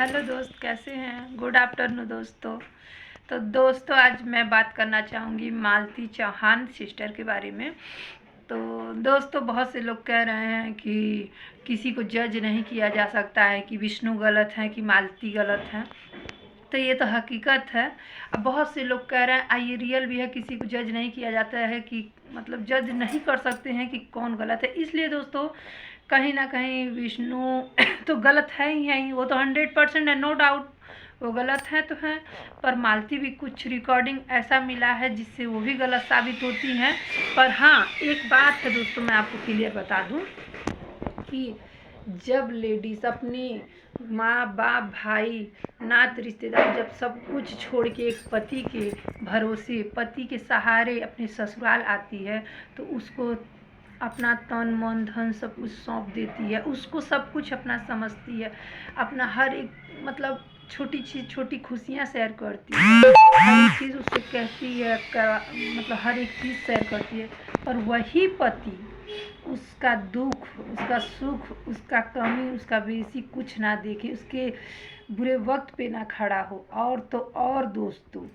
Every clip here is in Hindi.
हेलो दोस्त, कैसे हैं? गुड आफ्टरनून दोस्तों। तो दोस्तों, आज मैं बात करना चाहूँगी मालती चौहान सिस्टर के बारे में। तो दोस्तों, बहुत से लोग कह रहे हैं कि किसी को जज नहीं किया जा सकता है, कि विष्णु गलत है कि मालती गलत है। तो ये तो हकीकत है। अब बहुत से लोग कह रहे हैं, ये रियल भी है, किसी को जज नहीं किया जाता है, कि मतलब जज नहीं कर सकते हैं कि कौन गलत है। इसलिए दोस्तों, कहीं ना कहीं विष्णु तो गलत है ही, वो तो 100% है, नो डाउट वो गलत है तो है। पर मालती भी कुछ रिकॉर्डिंग ऐसा मिला है जिससे वो भी गलत साबित होती हैं। पर हाँ, एक बात है दोस्तों, मैं आपको क्लियर बता दूं कि जब लेडीज़ अपनी माँ बाप भाई नात रिश्तेदार जब सब कुछ छोड़ के एक पति के भरोसे, पति के सहारे अपने ससुराल आती है, तो उसको अपना तन मन धन सब कुछ सौंप देती है, उसको सब कुछ अपना समझती है, अपना हर एक मतलब छोटी चीज़, छोटी खुशियाँ शेयर करती है, हर एक चीज़ उससे कहती है, मतलब हर एक चीज़ शेयर करती है। पर वही पति उसका दुख, उसका सुख, उसका कमी, उसका बेसी कुछ ना देखे, उसके बुरे वक्त पे ना खड़ा हो। और तो और दोस्तों,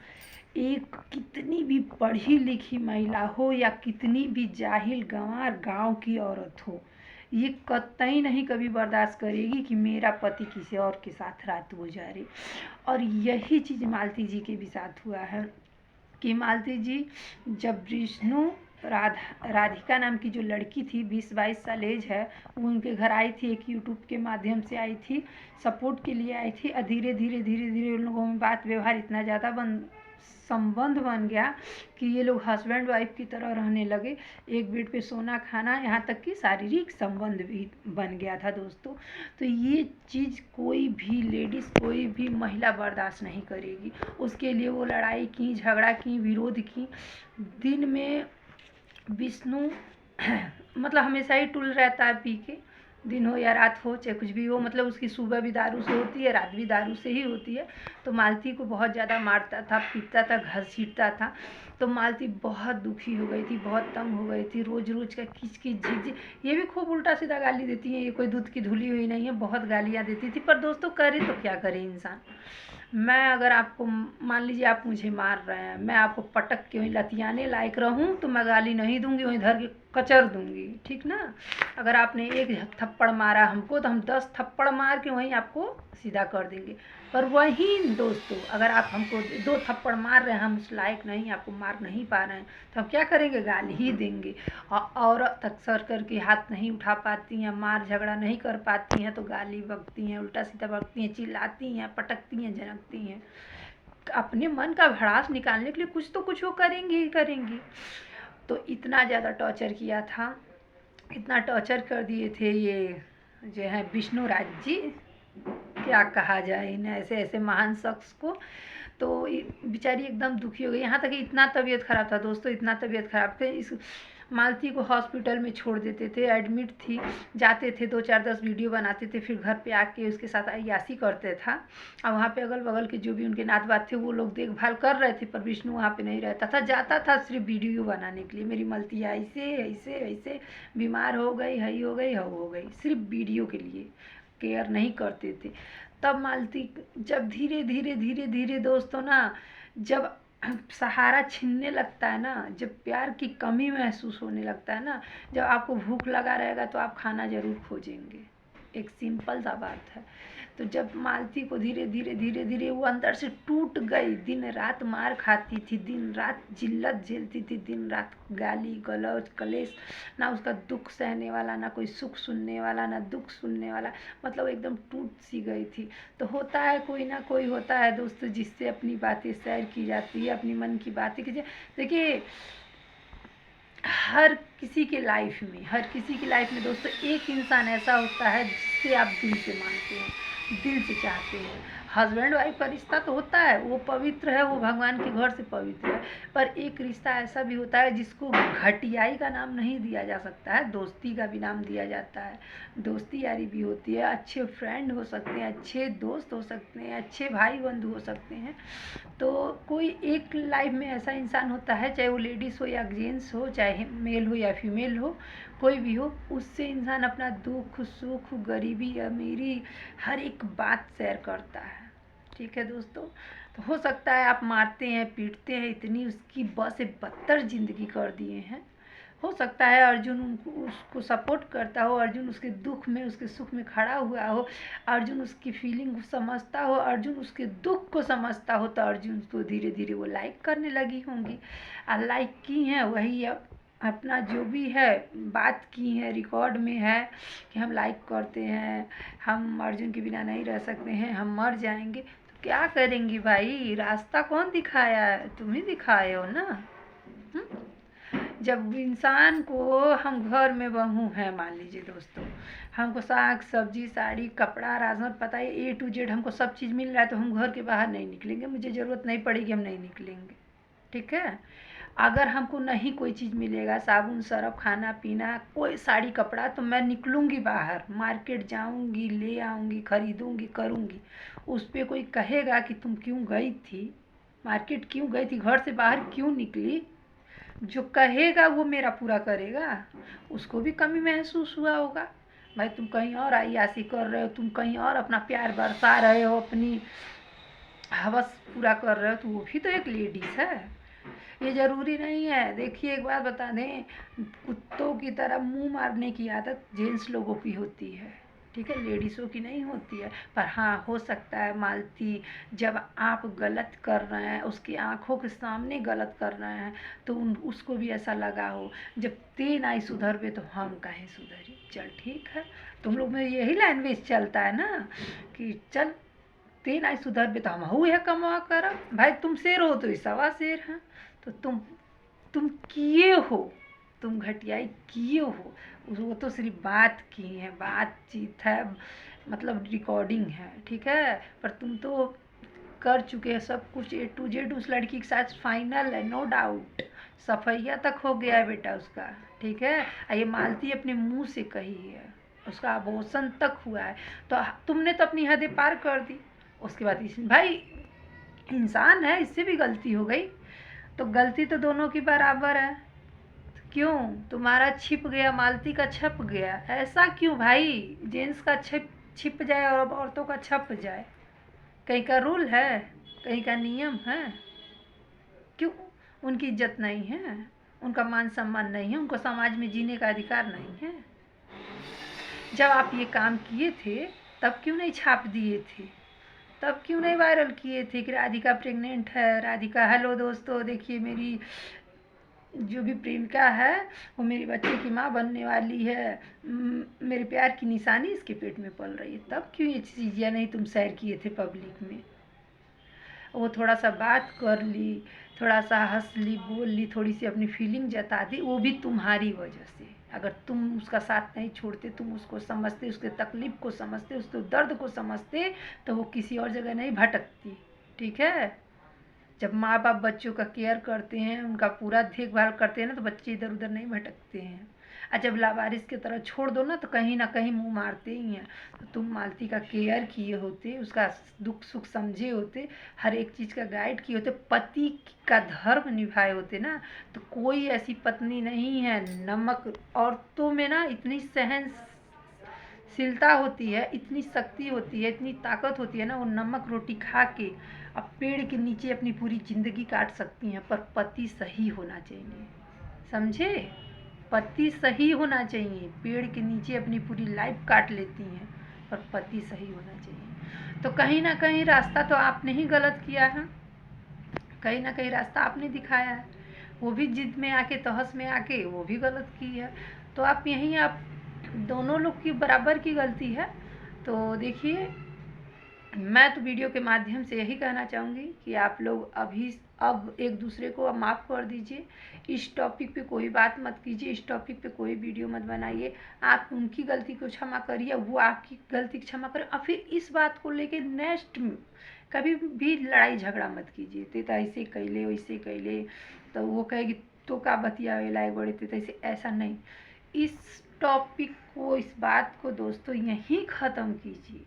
एक कितनी भी पढ़ी लिखी महिला हो या कितनी भी जाहिल गंवार गांव की औरत हो, ये कतई नहीं कभी बर्दाश्त करेगी कि मेरा पति किसी और के साथ रात गुजारे। और यही चीज़ मालती जी के भी साथ हुआ है कि मालती जी जब विष्णु राधिका नाम की जो लड़की थी, 20-22 साल एज है, वो उनके घर आई थी, एक यूट्यूब के माध्यम से आई थी, सपोर्ट के लिए आई थी। और धीरे धीरे धीरे धीरे उन लोगों में बात व्यवहार इतना ज़्यादा संबंध बन गया कि ये लोग हस्बैंड वाइफ की तरह रहने लगे, एक बेड पे सोना खाना, यहाँ तक कि शारीरिक संबंध भी बन गया था दोस्तों। तो ये चीज़ कोई भी लेडीज़, कोई भी महिला बर्दाश्त नहीं करेगी। उसके लिए वो लड़ाई की, झगड़ा की, विरोध की। दिन में विष्णु मतलब हमेशा ही टुल रहता है पी के, दिन हो या रात हो, चाहे कुछ भी हो, मतलब उसकी सुबह भी दारू से होती है, रात भी दारू से ही होती है। तो मालती को बहुत ज़्यादा मारता था, पीटता था, घसीटता था। तो मालती बहुत दुखी हो गई थी, बहुत तंग हो गई थी, रोज़ रोज़ का किच किच झिक झिक। ये भी खूब उल्टा सीधा गाली देती हैं, ये कोई दूध की धुली हुई नहीं है, बहुत गालियाँ देती थी। पर दोस्तों, करे तो क्या करे इंसान। मैं अगर आपको, मान लीजिए आप मुझे मार रहे हैं, मैं आपको पटक के वहीं लतियाने लायक रहूं तो मैं गाली नहीं दूंगी, वहीं धर के कचर दूंगी, ठीक ना। अगर आपने एक थप्पड़ मारा हमको तो हम 10 थप्पड़ मार के वहीं आपको सीधा कर देंगे। पर वहीं दोस्तों, अगर आप हमको 2 थप्पड़ मार रहे हैं, हम उस लायक नहीं, आपको मार नहीं पा रहे हैं, तो हम क्या करेंगे? गाली ही देंगे। औरत अक्सर करके हाथ नहीं उठा पाती हैं, मार झगड़ा नहीं कर पाती हैं, तो गाली बकती हैं, उल्टा सीधा बकती हैं, चिल्लाती हैं, पटकती हैं, झनकती हैं। अपने मन का भड़ास निकालने के लिए कुछ तो कुछ वो करेंगी ही करेंगी। तो इतना ज़्यादा टॉर्चर किया था, इतना टॉर्चर कर दिए थे ये जो है विष्णु राज जी, क्या कहा जाए इन ऐसे ऐसे महान शख्स को। तो बेचारी एकदम दुखी हो गई, यहाँ तक कि इतना तबीयत ख़राब था दोस्तों, इतना तबीयत ख़राब थे, इस मालती को हॉस्पिटल में छोड़ देते थे, एडमिट थी, जाते थे, 2-4-10 वीडियो बनाते थे, फिर घर पे आके उसके साथ अय्यासी करते था। और वहाँ पे अगल बगल के जो भी उनके नात बात थे वो लोग देखभाल कर रहे थे, पर विष्णु वहाँ पे नहीं रहता था, जाता था सिर्फ वीडियो बनाने के लिए, मेरी मलती ऐसे ऐसे ऐसे बीमार हो गई, हई हो गई, हव हो गई, सिर्फ वीडियो के लिए, केयर नहीं करते थे। तब मालती जब धीरे धीरे धीरे धीरे दोस्तों ना, जब सहारा छीनने लगता है ना, जब प्यार की कमी महसूस होने लगता है ना, जब आपको भूख लगा रहेगा तो आप खाना ज़रूर खोजेंगे, एक सिंपल सा बात है। तो जब मालती को धीरे धीरे धीरे धीरे वो अंदर से टूट गई, दिन रात मार खाती थी, दिन रात जिल्लत झेलती थी, दिन रात गाली गलौज कलेश, ना उसका दुख सहने वाला, ना कोई सुख सुनने वाला, ना दुख सुनने वाला, मतलब एकदम टूट सी गई थी। तो होता है, कोई ना कोई होता है दोस्तों जिससे अपनी बातें शेयर की जाती है, अपनी मन की बातें की जाती। देखिए, हर किसी के लाइफ में, हर किसी की लाइफ में दोस्तों एक इंसान ऐसा होता है जिससे आप दिल से मानते हैं, दिल से चाहते हैं। हस्बैंड वाइफ का रिश्ता तो होता है, वो पवित्र है, वो भगवान के घर से पवित्र है। पर एक रिश्ता ऐसा भी होता है जिसको घटियाई का नाम नहीं दिया जा सकता है, दोस्ती का भी नाम दिया जाता है। दोस्ती यारी भी होती है, अच्छे फ्रेंड हो सकते हैं, अच्छे दोस्त हो सकते हैं, अच्छे भाई बंधु हो सकते हैं। तो कोई एक लाइफ में ऐसा इंसान होता है, चाहे वो लेडीज़ हो या जेंट्स हो, चाहे मेल हो या फीमेल हो, कोई भी हो, उससे इंसान अपना दुख सुख गरीबी अमीरी हर एक बात शेयर करता है। ठीक है दोस्तों, तो हो सकता है आप मारते हैं पीटते हैं, इतनी उसकी बस से बदतर ज़िंदगी कर दिए हैं। हो सकता है अर्जुन उनको उसको सपोर्ट करता हो, अर्जुन उसके दुख में उसके सुख में खड़ा हुआ हो, अर्जुन उसकी फीलिंग को समझता हो, अर्जुन उसके दुख को समझता हो, तो अर्जुन को धीरे धीरे वो लाइक करने लगी होंगी। और लाइक की हैं वही अपना जो भी है बात की है, रिकॉर्ड में है कि हम लाइक करते हैं, हम अर्जुन के बिना नहीं रह सकते हैं, हम मर जाएंगे। तो क्या करेंगी भाई, रास्ता कौन दिखाया है, तुम ही दिखाए हो ना। जब इंसान को, हम घर में बहू हैं मान लीजिए दोस्तों, हमको साग सब्जी साड़ी कपड़ा राशन पता है A to Z हमको सब चीज़ मिल रहा है, तो हम घर के बाहर नहीं निकलेंगे, मुझे ज़रूरत नहीं पड़ेगी, हम नहीं निकलेंगे। ठीक है, अगर हमको नहीं कोई चीज़ मिलेगा, साबुन सरफ खाना पीना कोई साड़ी कपड़ा, तो मैं निकलूँगी बाहर, मार्केट जाऊँगी, ले आऊँगी, खरीदूँगी, करूँगी। उस पर कोई कहेगा कि तुम क्यों गई थी मार्केट, क्यों गई थी, घर से बाहर क्यों निकली, जो कहेगा वो मेरा पूरा करेगा। उसको भी कमी महसूस हुआ होगा, भाई तुम कहीं और अय्याशी कर रहे हो, तुम कहीं और अपना प्यार बरसा रहे हो, अपनी हवस पूरा कर रहे हो, तो वो भी तो एक लेडीज़ है। ये ज़रूरी नहीं है। देखिए एक बात बता दें, कुत्तों की तरह मुंह मारने की आदत जेंट्स लोगों की होती है, ठीक है, लेडीज़ों की नहीं होती है। पर हाँ, हो सकता है मालती जब आप गलत कर रहे हैं, उसकी आंखों के सामने गलत कर रहे हैं, तो उसको भी ऐसा लगा हो, जब ते नहीं सुधरबे तो हम काहे सुधरी। चल ठीक है, तुम लोग में यही लैंग्वेज चलता है ना कि चल ते नहीं सुधरबे तो हम है कमा कर। भाई तुम शेर हो तो ये सवा शेर हैं, तो तुम किए हो, तुम घटियाई किए हो, वो तो सिर्फ बात की है, बातचीत है, मतलब रिकॉर्डिंग है, ठीक है। पर तुम तो कर चुके हैं सब कुछ A to Z, उस लड़की के साथ फाइनल है, नो डाउट, सफैया तक हो गया है बेटा उसका, ठीक है। ये मालती अपने मुंह से कही है, उसका अबॉर्शन तक हुआ है, तो तुमने तो अपनी हदें पार कर दी। उसके बाद भाई इंसान है, इससे भी गलती हो गई, तो गलती तो दोनों की बराबर है। क्यों तुम्हारा छिप गया, मालती का छप गया, ऐसा क्यों भाई, जेंट्स का छिप जाए और औरतों का छप जाए, कहीं का रूल है, कहीं का नियम है। क्यों उनकी इज्जत नहीं है, उनका मान सम्मान नहीं है, उनको समाज में जीने का अधिकार नहीं है। जब आप ये काम किए थे तब क्यों नहीं छाप दिए थे, तब क्यों नहीं वायरल किए थे कि राधिका प्रेग्नेंट है, राधिका, हेलो दोस्तों देखिए मेरी जो भी प्रेमिका है वो मेरी बच्चे की माँ बनने वाली है, मेरे प्यार की निशानी इसके पेट में पल रही है, तब क्यों ये चीज़ें नहीं तुम शेयर किए थे पब्लिक में। वो थोड़ा सा बात कर ली, थोड़ा सा हंस ली, बोल ली, थोड़ी सी अपनी फीलिंग जता दी, वो भी तुम्हारी वजह से। अगर तुम उसका साथ नहीं छोड़ते, तुम उसको समझते, उसके तकलीफ को समझते, उसके दर्द को समझते, तो वो किसी और जगह नहीं भटकती, ठीक है। जब माँ बाप बच्चों का केयर करते हैं, उनका पूरा देखभाल करते हैं ना, तो बच्चे इधर उधर नहीं भटकते हैं। और जब लावारिस की तरह छोड़ दो ना, तो कहीं ना कहीं मुंह मारते ही हैं। तो तुम मालती का केयर किए होते, उसका दुख सुख समझे होते, हर एक चीज़ का गाइड किए होते, पति का धर्म निभाए होते ना, तो कोई ऐसी पत्नी नहीं है। नमक औरतों में ना इतनी सहनशीलता होती है, इतनी शक्ति होती है, इतनी ताकत होती है ना, वो नमक रोटी खा के अब पेड़ के नीचे अपनी पूरी ज़िंदगी काट सकती हैं, पर पति सही होना चाहिए, समझे। पति सही होना चाहिए, पेड़ के नीचे अपनी पूरी लाइफ काट लेती हैं, पर पति सही होना चाहिए। तो कहीं ना कहीं रास्ता तो आपने ही गलत किया है, कहीं ना कहीं रास्ता आपने दिखाया है, वो भी जिद में आके तहस में आके वो भी गलत की है। तो आप यहीं, आप दोनों लोग की बराबर की गलती है। तो देखिए, मैं तो वीडियो के माध्यम से यही कहना चाहूँगी कि आप लोग अब एक दूसरे को माफ़ कर दीजिए, इस टॉपिक पे कोई बात मत कीजिए, इस टॉपिक पे कोई वीडियो मत बनाइए। आप उनकी गलती को क्षमा करिए, वो आपकी गलती क्षमा करें, और फिर इस बात को लेके नेक्स्ट कभी भी लड़ाई झगड़ा मत कीजिए। ते ऐसे कैले वैसे कैले, तो वो कहेगी तो का बतियावे लायक बड़े थे, ऐसे ऐसा नहीं। इस टॉपिक को, इस बात को दोस्तों यहीं ख़त्म कीजिए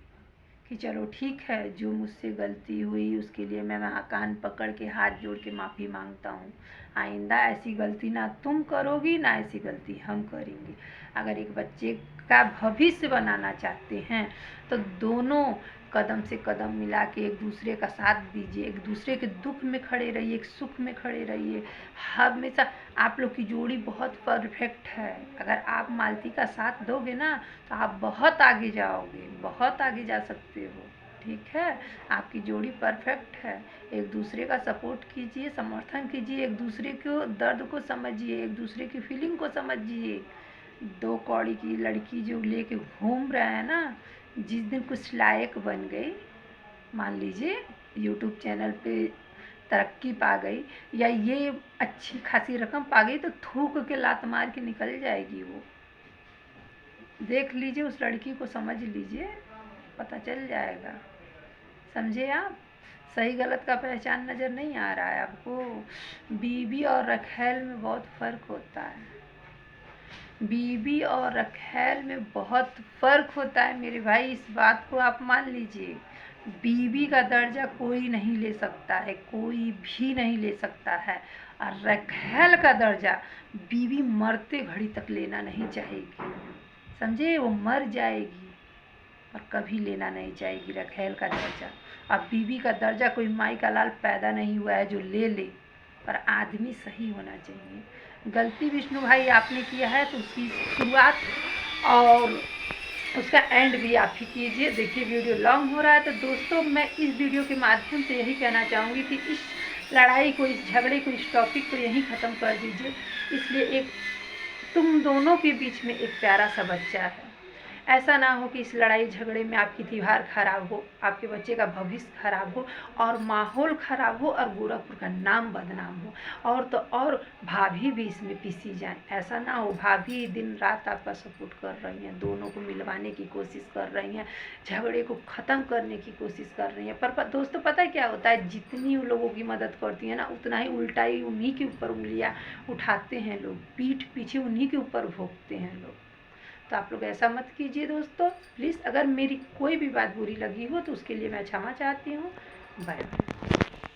कि चलो ठीक है, जो मुझसे गलती हुई उसके लिए मैं वहाँ कान पकड़ के हाथ जोड़ के माफ़ी मांगता हूँ। आइंदा ऐसी गलती ना तुम करोगी, ना ऐसी गलती हम करेंगे। अगर एक बच्चे का भविष्य बनाना चाहते हैं तो दोनों कदम से कदम मिला के एक दूसरे का साथ दीजिए, एक दूसरे के दुख में खड़े रहिए, एक सुख में खड़े रहिए। हमेशा आप लोग की जोड़ी बहुत परफेक्ट है। अगर आप मालती का साथ दोगे ना तो आप बहुत आगे जाओगे, बहुत आगे जा सकते हो। ठीक है, आपकी जोड़ी परफेक्ट है। एक दूसरे का सपोर्ट कीजिए, समर्थन कीजिए, एक दूसरे को दर्द को समझिए, एक दूसरे की फीलिंग को समझिए। दो कौड़ी की लड़की जो लेके घूम रहा है ना, जिस दिन कुछ लायक बन गई, मान लीजिए यूट्यूब चैनल पे तरक्की पा गई या ये अच्छी खासी रकम पा गई तो थूक के लात मार के निकल जाएगी वो। देख लीजिए, उस लड़की को समझ लीजिए, पता चल जाएगा। समझे आप? सही गलत का पहचान नज़र नहीं आ रहा है आपको? बीवी और रखैल में बहुत फ़र्क होता है। बीवी और रखैल में बहुत फ़र्क होता है मेरे भाई, इस बात को आप मान लीजिए। बीवी का दर्जा कोई नहीं ले सकता है, कोई भी नहीं ले सकता है। और रखैल का दर्जा बीवी मरते घड़ी तक लेना नहीं चाहेगी। समझे? वो मर जाएगी और कभी लेना नहीं चाहेगी रखैल का दर्जा। अब बीवी का दर्जा कोई माई का लाल पैदा नहीं हुआ है जो ले ले, पर आदमी सही होना चाहिए। गलती विष्णु भाई आपने किया है तो उसकी शुरुआत और उसका एंड भी आप ही कीजिए। देखिए वीडियो लॉन्ग हो रहा है, तो दोस्तों मैं इस वीडियो के माध्यम से यही कहना चाहूँगी कि इस लड़ाई को, इस झगड़े को, इस टॉपिक को यहीं ख़त्म कर दीजिए। इसलिए एक तुम दोनों के बीच में एक प्यारा सा बच्चा है। ऐसा ना हो कि इस लड़ाई झगड़े में आपकी त्योहार खराब हो, आपके बच्चे का भविष्य खराब हो और माहौल खराब हो और गोरखपुर का नाम बदनाम हो। और तो और भाभी भी इसमें पिसी जाए, ऐसा ना हो। भाभी दिन रात आपका सपोर्ट कर रही हैं, दोनों को मिलवाने की कोशिश कर रही हैं, झगड़े को ख़त्म करने की कोशिश कर रही हैं। पर दोस्तों पता है क्या होता है, जितनी उन लोगों की मदद करती हैं ना, उतना ही उल्टा ही उन्हीं के ऊपर उंगलियाँ उठाते हैं लोग, पीठ पीछे उन्हीं के ऊपर भोंकते हैं लोग। तो आप लोग ऐसा मत कीजिए दोस्तों प्लीज़। अगर मेरी कोई भी बात बुरी लगी हो तो उसके लिए मैं क्षमा चाहती हूँ। Bye bye.